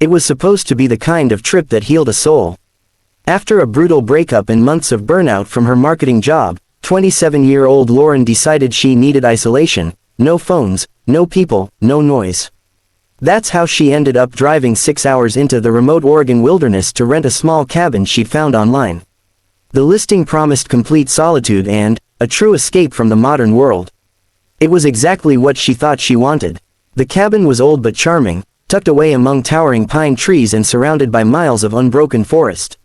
It was supposed to be the kind of trip that healed a soul. After a brutal breakup and months of burnout from her marketing job, 27-year-old Lauren decided she needed isolation, no phones, no people, no noise. That's how she ended up driving 6 hours into the remote Oregon wilderness to rent a small cabin she'd found online. The listing promised complete solitude and a true escape from the modern world. It was exactly what she thought she wanted. The cabin was old but charming, tucked away among towering pine trees and surrounded by miles of unbroken forest.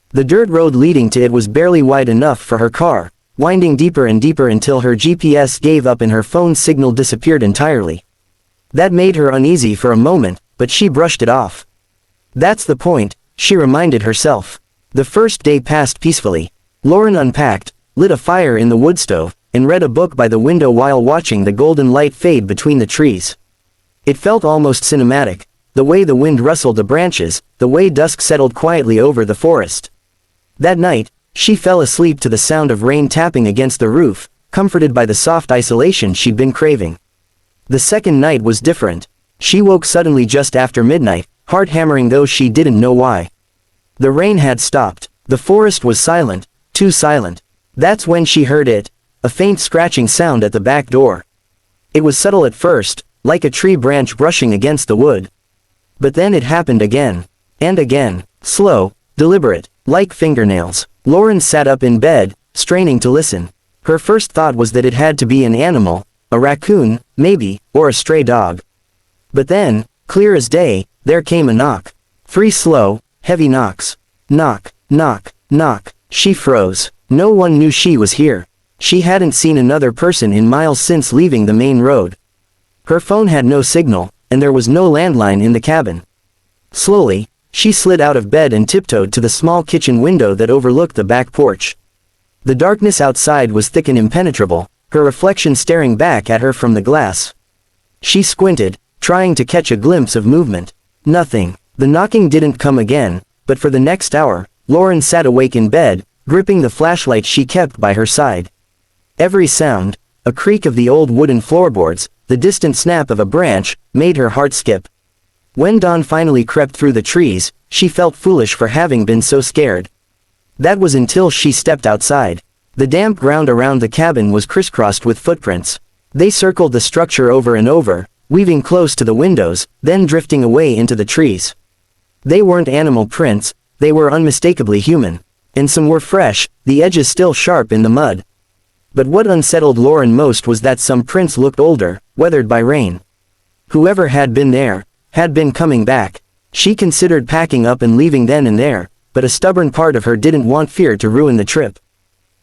The dirt road leading to it was barely wide enough for her car, winding deeper and deeper until her GPS gave up and her phone's signal disappeared entirely. That made her uneasy for a moment, but she brushed it off. That's the point, she reminded herself. The first day passed peacefully. Lauren unpacked, lit a fire in the wood stove, and read a book by the window while watching the golden light fade between the trees. It felt almost cinematic, the way the wind rustled the branches, the way dusk settled quietly over the forest. That night, she fell asleep to the sound of rain tapping against the roof, comforted by the soft isolation she'd been craving. The second night was different. She woke suddenly just after midnight, heart hammering though she didn't know why. The rain had stopped. The forest was silent, too silent. That's when she heard it, a faint scratching sound at the back door. It was subtle at first, like a tree branch brushing against the wood. But then it happened again. And again, slow, deliberate, like fingernails. Lauren sat up in bed, straining to listen. Her first thought was that it had to be an animal, a raccoon, maybe, or a stray dog. But then, clear as day, there came a knock. 3 slow, heavy knocks. Knock, knock, knock. She froze. No one knew she was here. She hadn't seen another person in miles since leaving the main road. Her phone had no signal, and there was no landline in the cabin. Slowly, she slid out of bed and tiptoed to the small kitchen window that overlooked the back porch. The darkness outside was thick and impenetrable, her reflection staring back at her from the glass. She squinted, trying to catch a glimpse of movement. Nothing. The knocking didn't come again, but for the next hour, Lauren sat awake in bed, gripping the flashlight she kept by her side. Every sound, a creak of the old wooden floorboards, the distant snap of a branch, made her heart skip. When dawn finally crept through the trees, she felt foolish for having been so scared. That was until she stepped outside. The damp ground around the cabin was crisscrossed with footprints. They circled the structure over and over, weaving close to the windows, then drifting away into the trees. They weren't animal prints, they were unmistakably human. And some were fresh, the edges still sharp in the mud. But what unsettled Lauren most was that some prints looked older, weathered by rain. Whoever had been there, had been coming back. She considered packing up and leaving then and there, but a stubborn part of her didn't want fear to ruin the trip.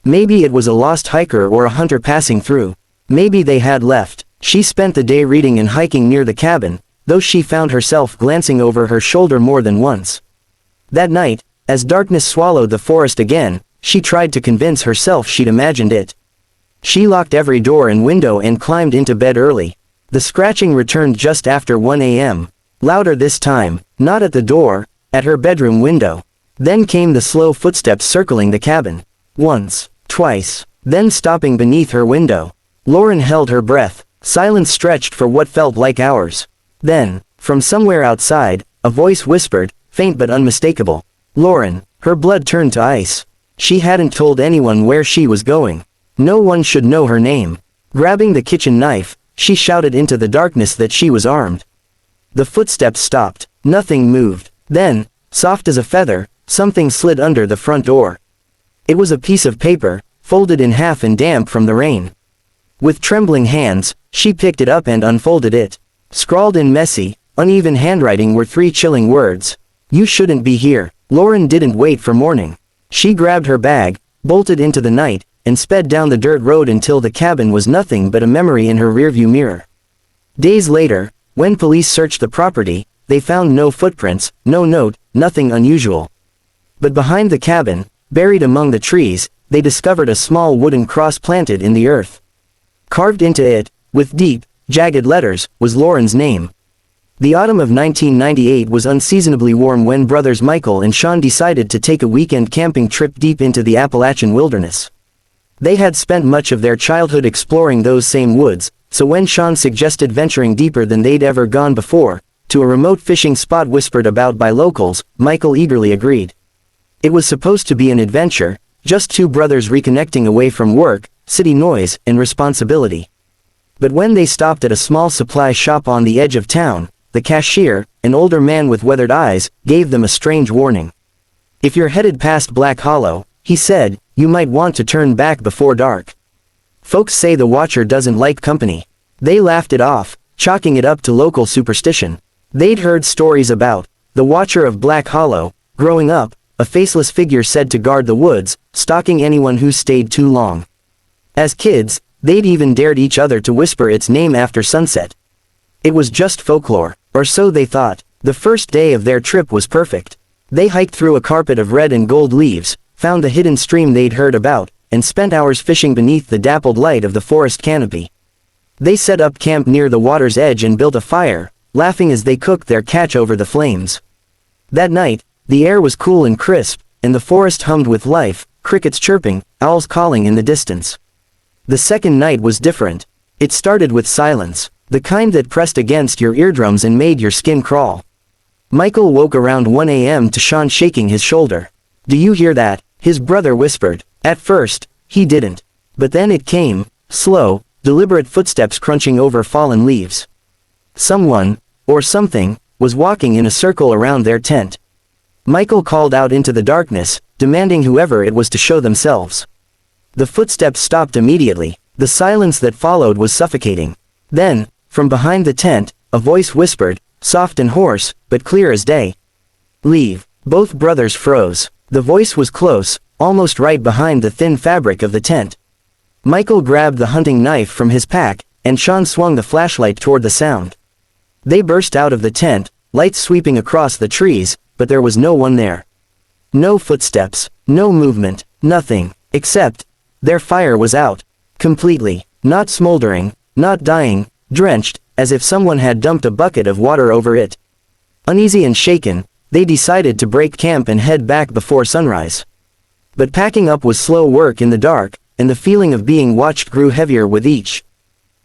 Maybe it was a lost hiker or a hunter passing through. Maybe they had left. She spent the day reading and hiking near the cabin, though she found herself glancing over her shoulder more than once. That night, as darkness swallowed the forest again, she tried to convince herself she'd imagined it. She locked every door and window and climbed into bed early. The scratching returned just after 1 a.m. Louder this time, not at the door, at her bedroom window. Then came the slow footsteps circling the cabin. Once, twice, then stopping beneath her window. Lauren held her breath. Silence stretched for what felt like hours. Then, from somewhere outside, a voice whispered, faint but unmistakable. Lauren. Her blood turned to ice. She hadn't told anyone where she was going. No one should know her name. Grabbing the kitchen knife, she shouted into the darkness that she was armed. The footsteps stopped. Nothing moved. Then, soft as a feather, something slid under the front door. It was a piece of paper, folded in half and damp from the rain. With trembling hands, she picked it up and unfolded it. Scrawled in messy, uneven handwriting were 3 chilling words. You shouldn't be here. Lauren didn't wait for morning. She grabbed her bag, bolted into the night, and sped down the dirt road until the cabin was nothing but a memory in her rearview mirror. Days later, when police searched the property, they found no footprints, no note, nothing unusual. But behind the cabin, buried among the trees, they discovered a small wooden cross planted in the earth. Carved into it, with deep, jagged letters, was Lauren's name. The autumn of 1998 was unseasonably warm when brothers Michael and Sean decided to take a weekend camping trip deep into the Appalachian wilderness. They had spent much of their childhood exploring those same woods, so when Sean suggested venturing deeper than they'd ever gone before, to a remote fishing spot whispered about by locals, Michael eagerly agreed. It was supposed to be an adventure, just two brothers reconnecting away from work, city noise, and responsibility. But when they stopped at a small supply shop on the edge of town, the cashier, an older man with weathered eyes, gave them a strange warning. "If you're headed past Black Hollow," he said, "you might want to turn back before dark. Folks say the Watcher doesn't like company." They laughed it off, chalking it up to local superstition. They'd heard stories about the Watcher of Black Hollow. Growing up, a faceless figure said to guard the woods, stalking anyone who stayed too long. As kids, they'd even dared each other to whisper its name after sunset. It was just folklore, or so they thought. The first day of their trip was perfect. They hiked through a carpet of red and gold leaves, found the hidden stream they'd heard about, and spent hours fishing beneath the dappled light of the forest canopy. They set up camp near the water's edge and built a fire, laughing as they cooked their catch over the flames. That night, the air was cool and crisp, and the forest hummed with life, crickets chirping, owls calling in the distance. The second night was different. It started with silence, the kind that pressed against your eardrums and made your skin crawl. Michael woke around 1 a.m. to Sean shaking his shoulder. "Do you hear that?" his brother whispered. At first, he didn't. But then it came, slow, deliberate footsteps crunching over fallen leaves. Someone, or something, was walking in a circle around their tent. Michael called out into the darkness, demanding whoever it was to show themselves. The footsteps stopped immediately. The silence that followed was suffocating. Then, from behind the tent, a voice whispered, soft and hoarse, but clear as day. "Leave." Both brothers froze. The voice was close, almost right behind the thin fabric of the tent. Michael grabbed the hunting knife from his pack, and Sean swung the flashlight toward the sound. They burst out of the tent, lights sweeping across the trees, but there was no one there. No footsteps, no movement, nothing, except, their fire was out. Completely, not smoldering, not dying, drenched, as if someone had dumped a bucket of water over it. Uneasy and shaken, they decided to break camp and head back before sunrise. But packing up was slow work in the dark, and the feeling of being watched grew heavier with each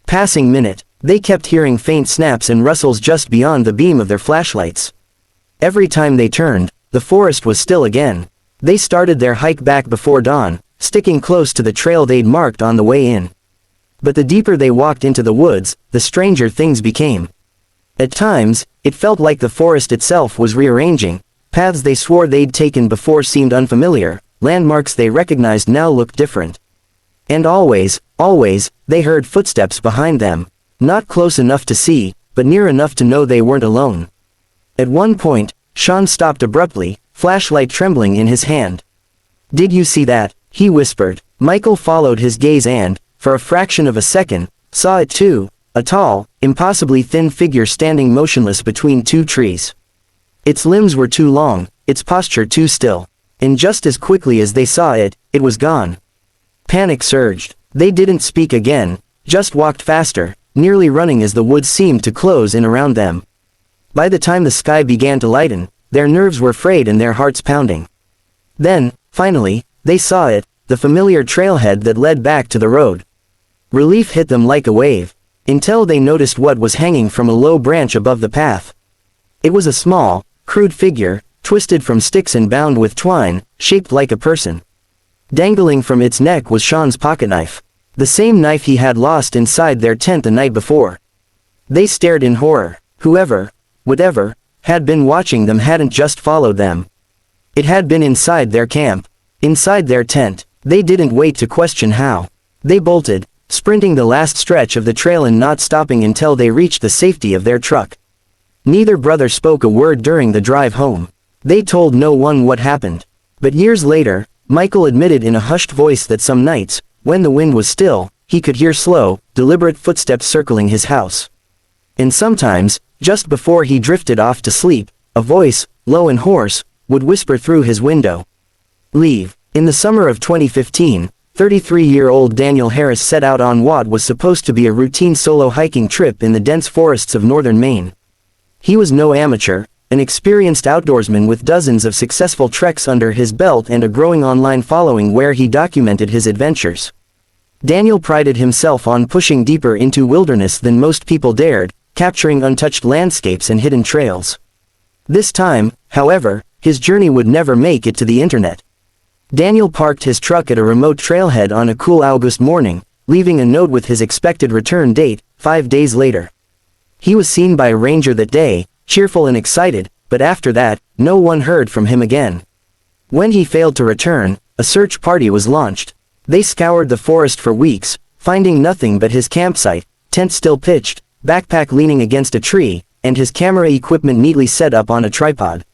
passing minute. They kept hearing faint snaps and rustles just beyond the beam of their flashlights. Every time they turned, the forest was still again. They started their hike back before dawn, sticking close to the trail they'd marked on the way in. But the deeper they walked into the woods, the stranger things became. At times, it felt like the forest itself was rearranging. Paths they swore they'd taken before seemed unfamiliar, landmarks they recognized now looked different. And always, they heard footsteps behind them. Not close enough to see, but near enough to know they weren't alone. At one point, Sean stopped abruptly, flashlight trembling in his hand. "Did you see that?" he whispered. Michael followed his gaze and, for a fraction of a second, saw it too, a tall, impossibly thin figure standing motionless between two trees. Its limbs were too long, its posture too still. And just as quickly as they saw it, it was gone. Panic surged. They didn't speak again, just walked faster, nearly running as the woods seemed to close in around them. By the time the sky began to lighten, their nerves were frayed and their hearts pounding. Then, finally, they saw it, the familiar trailhead that led back to the road. Relief hit them like a wave, until they noticed what was hanging from a low branch above the path. It was a small, crude figure, twisted from sticks and bound with twine, shaped like a person. Dangling from its neck was Sean's pocketknife, the same knife he had lost inside their tent the night before. They stared in horror. Whoever, whatever, had been watching them hadn't just followed them. It had been inside their camp, inside their tent. They didn't wait to question how. They bolted, sprinting the last stretch of the trail and not stopping until they reached the safety of their truck. Neither brother spoke a word during the drive home. They told no one what happened. But years later, Michael admitted in a hushed voice that some nights, when the wind was still, he could hear slow, deliberate footsteps circling his house. And sometimes, just before he drifted off to sleep, a voice, low and hoarse, would whisper through his window. "Leave." In the summer of 2015, 33-year-old Daniel Harris set out on what was supposed to be a routine solo hiking trip in the dense forests of northern Maine. He was no amateur, an experienced outdoorsman with dozens of successful treks under his belt and a growing online following where he documented his adventures. Daniel prided himself on pushing deeper into wilderness than most people dared, capturing untouched landscapes and hidden trails. This time, however, his journey would never make it to the internet. Daniel parked his truck at a remote trailhead on a cool August morning, leaving a note with his expected return date, 5 days later. He was seen by a ranger that day, cheerful and excited, but after that, no one heard from him again. When he failed to return, a search party was launched. They scoured the forest for weeks, finding nothing but his campsite, tent still pitched, backpack leaning against a tree, and his camera equipment neatly set up on a tripod.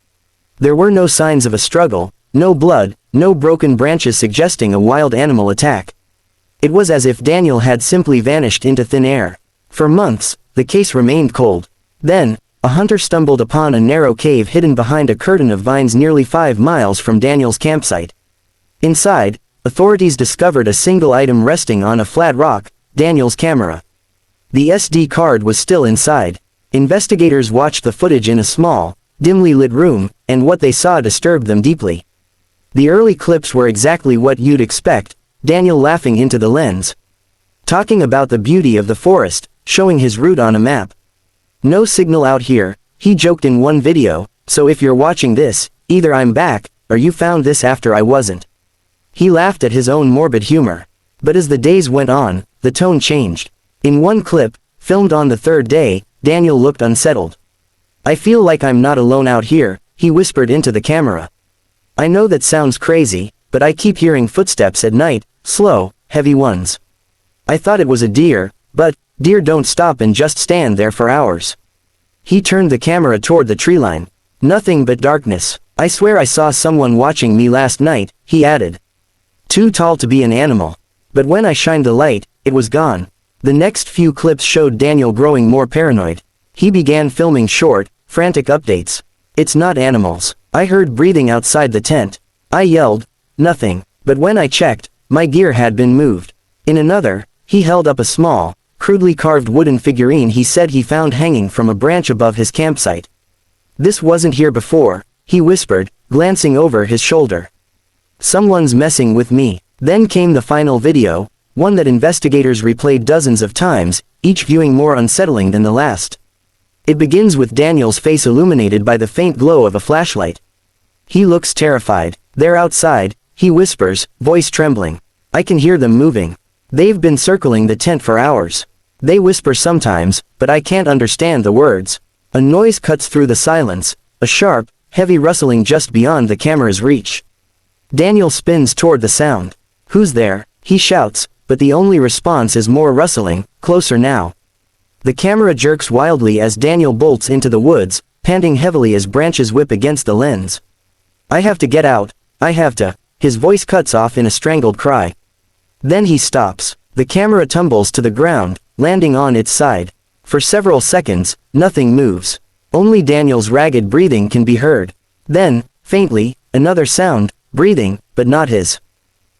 There were no signs of a struggle, no blood, no broken branches suggesting a wild animal attack. It was as if Daniel had simply vanished into thin air. For months, the case remained cold. Then, a hunter stumbled upon a narrow cave hidden behind a curtain of vines nearly 5 miles from Daniel's campsite. Inside, authorities discovered a single item resting on a flat rock, Daniel's camera. The SD card was still inside. Investigators watched the footage in a small, dimly lit room, and what they saw disturbed them deeply. The early clips were exactly what you'd expect, Daniel laughing into the lens, talking about the beauty of the forest, showing his route on a map. "No signal out here," he joked in one video, "so if you're watching this, either I'm back, or you found this after I wasn't." He laughed at his own morbid humor. But as the days went on, the tone changed. In one clip, filmed on the 3rd day, Daniel looked unsettled. "I feel like I'm not alone out here," he whispered into the camera. "I know that sounds crazy, but I keep hearing footsteps at night, slow, heavy ones. I thought it was a deer, but deer don't stop and just stand there for hours." He turned the camera toward the treeline. "Nothing but darkness. I swear I saw someone watching me last night," he added. "Too tall to be an animal. But when I shined the light, it was gone." The next few clips showed Daniel growing more paranoid. He began filming short, frantic updates. "It's not animals. I heard breathing outside the tent. I yelled, nothing. But when I checked, my gear had been moved." In another, he held up a small, crudely carved wooden figurine he said he found hanging from a branch above his campsite. "This wasn't here before," he whispered, glancing over his shoulder. "Someone's messing with me." Then came the final video, one that investigators replayed dozens of times, each viewing more unsettling than the last. It begins with Daniel's face illuminated by the faint glow of a flashlight. He looks terrified. "They're outside," he whispers, voice trembling. "I can hear them moving. They've been circling the tent for hours. They whisper sometimes, but I can't understand the words." A noise cuts through the silence, a sharp, heavy rustling just beyond the camera's reach. Daniel spins toward the sound. "Who's there?" he shouts, but the only response is more rustling, closer now. The camera jerks wildly as Daniel bolts into the woods, panting heavily as branches whip against the lens. "I have to get out, I have to." His voice cuts off in a strangled cry. Then he stops. The camera tumbles to the ground, landing on its side. For several seconds, nothing moves. Only Daniel's ragged breathing can be heard. Then, faintly, another sound, breathing, but not his.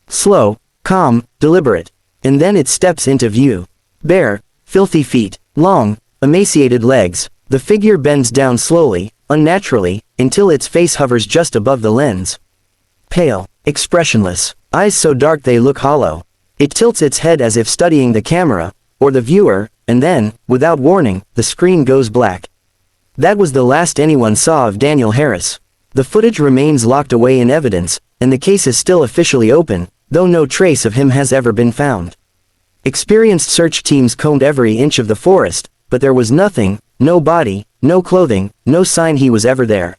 Slow, calm, deliberate. And then it steps into view. Bare, filthy feet, long, emaciated legs. The figure bends down slowly, unnaturally, until its face hovers just above the lens. Pale, expressionless, eyes so dark they look hollow. It tilts its head as if studying the camera, or the viewer, and then, without warning, the screen goes black. That was the last anyone saw of Daniel Harris. The footage remains locked away in evidence, and the case is still officially open, though no trace of him has ever been found. Experienced search teams combed every inch of the forest, but there was nothing, no body, no clothing, no sign he was ever there.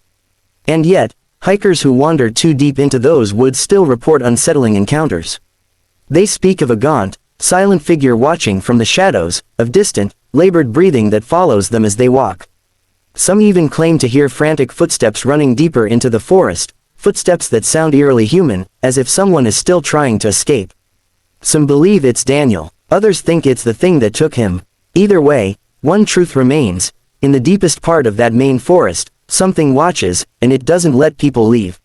And yet, hikers who wander too deep into those woods still report unsettling encounters. They speak of a gaunt, silent figure watching from the shadows, of distant, labored breathing that follows them as they walk. Some even claim to hear frantic footsteps running deeper into the forest, footsteps that sound eerily human, as if someone is still trying to escape. Some believe it's Daniel, others think it's the thing that took him. Either way, one truth remains: in the deepest part of that main forest, something watches, and it doesn't let people leave.